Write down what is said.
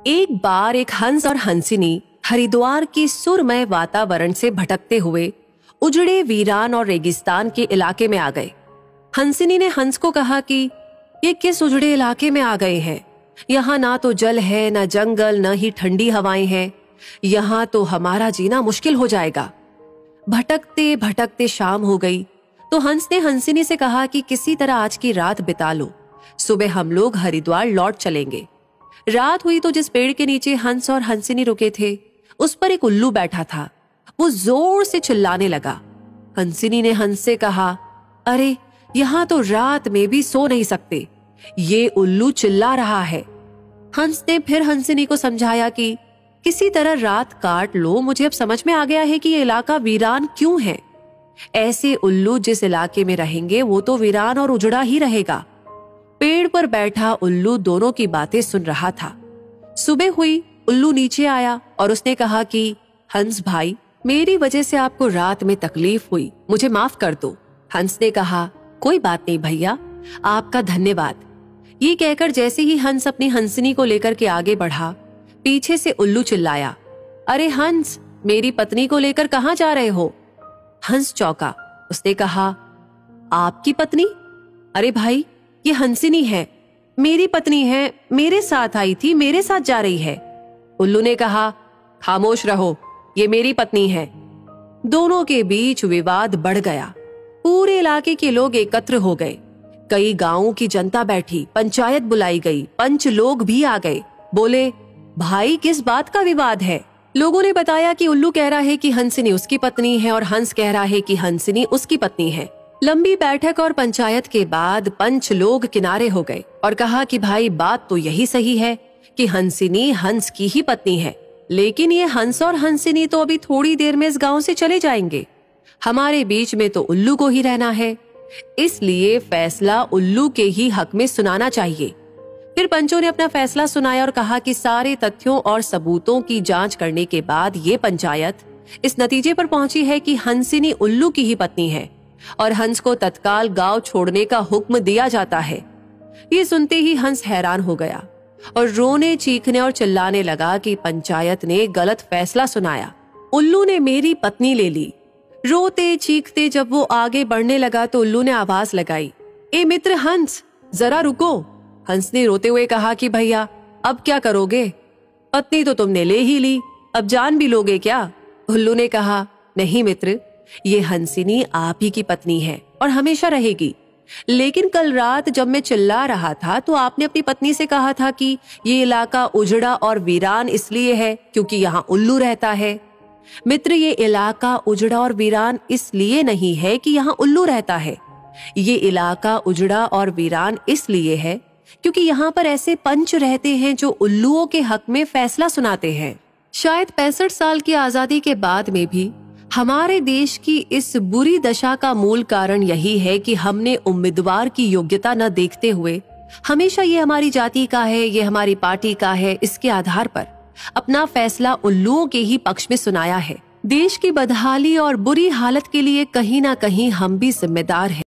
एक बार एक हंस और हंसिनी हरिद्वार के सुरमय वातावरण से भटकते हुए उजड़े वीरान और रेगिस्तान के इलाके में आ गए। हंसिनी ने हंस को कहा कि ये किस उजड़े इलाके में आ गए हैं? यहाँ ना तो जल है, न जंगल, न ही ठंडी हवाएं हैं। यहाँ तो हमारा जीना मुश्किल हो जाएगा। भटकते भटकते शाम हो गई तो हंस ने हंसिनी से कहा कि किसी तरह आज की रात बिता लो, सुबह हम लोग हरिद्वार लौट चलेंगे। रात हुई तो जिस पेड़ के नीचे हंस और हंसिनी रुके थे उस पर एक उल्लू बैठा था। वो जोर से चिल्लाने लगा। हंसिनी ने हंस से कहा, अरे यहाँ तो रात में भी सो नहीं सकते, ये उल्लू चिल्ला रहा है। हंस ने फिर हंसिनी को समझाया कि किसी तरह रात काट लो, मुझे अब समझ में आ गया है कि ये इलाका वीरान क्यों है। ऐसे उल्लू जिस इलाके में रहेंगे वो तो वीरान और उजड़ा ही रहेगा। पेड़ पर बैठा उल्लू दोनों की बातें सुन रहा था। सुबह हुई, उल्लू नीचे आया और उसने कहा कि हंस भाई, मेरी वजह से आपको रात में तकलीफ हुई, मुझे माफ कर दो। हंस ने कहा, कोई बात नहीं भैया, आपका धन्यवाद। ये कहकर जैसे ही हंस अपनी हंसिनी को लेकर के आगे बढ़ा, पीछे से उल्लू चिल्लाया, अरे हंस, मेरी पत्नी को लेकर कहाँ जा रहे हो? हंस चौंका। उसने कहा, आपकी पत्नी? अरे भाई, ये हंसिनी है, मेरी पत्नी है, मेरे साथ आई थी, मेरे साथ जा रही है। उल्लू ने कहा, खामोश रहो, ये मेरी पत्नी है। दोनों के बीच विवाद बढ़ गया। पूरे इलाके के लोग एकत्र हो गए। कई गांवों की जनता बैठी, पंचायत बुलाई गई, पंच लोग भी आ गए। बोले, भाई किस बात का विवाद है? लोगों ने बताया कि उल्लू कह रहा है कि हंसिनी उसकी पत्नी है और हंस कह रहा है कि हंसिनी उसकी पत्नी है। लंबी बैठक और पंचायत के बाद पंच लोग किनारे हो गए और कहा कि भाई बात तो यही सही है कि हंसिनी हंस की ही पत्नी है, लेकिन ये हंस और हंसिनी तो अभी थोड़ी देर में इस गांव से चले जाएंगे। हमारे बीच में तो उल्लू को ही रहना है, इसलिए फैसला उल्लू के ही हक में सुनाना चाहिए। फिर पंचों ने अपना फैसला सुनाया और कहा कि सारे तथ्यों और सबूतों की जांच करने के बाद ये पंचायत इस नतीजे पर पहुंची है कि हंसिनी उल्लू की ही पत्नी है और हंस को तत्काल गांव छोड़ने का हुक्म दिया जाता है। ये सुनते ही हंस हैरान हो गया और रोने, चीखने और चिल्लाने लगा कि पंचायत ने गलत फैसला सुनाया। उल्लू ने मेरी पत्नी ले ली। रोते चीखते जब वो आगे बढ़ने लगा तो उल्लू ने आवाज लगाई, ए मित्र हंस, जरा रुको। हंस ने रोते हुए कहा कि भैया अब क्या करोगे? पत्नी तो तुमने ले ही ली, अब जान भी लोगे क्या? उल्लू ने कहा, नहीं मित्र, ये हंसिनी आप ही की पत्नी है और हमेशा रहेगी। लेकिन कल रात जब मैं चिल्ला रहा था तो आपने अपनी पत्नी से कहा था कि ये इलाका उजड़ा और वीरान इसलिए है क्योंकि यहाँ उल्लू रहता है। मित्र, ये इलाका उजड़ा और वीरान इसलिए नहीं है कि यहाँ उल्लू रहता है। ये इलाका उजड़ा और वीरान इसलिए है क्योंकि यहाँ पर ऐसे पंच रहते हैं जो उल्लुओं के हक में फैसला सुनाते हैं। शायद 65 साल की आजादी के बाद में भी हमारे देश की इस बुरी दशा का मूल कारण यही है कि हमने उम्मीदवार की योग्यता न देखते हुए हमेशा ये हमारी जाति का है, ये हमारी पार्टी का है, इसके आधार पर अपना फैसला उल्लुओं के ही पक्ष में सुनाया है। देश की बदहाली और बुरी हालत के लिए कहीं ना कहीं हम भी जिम्मेदार हैं।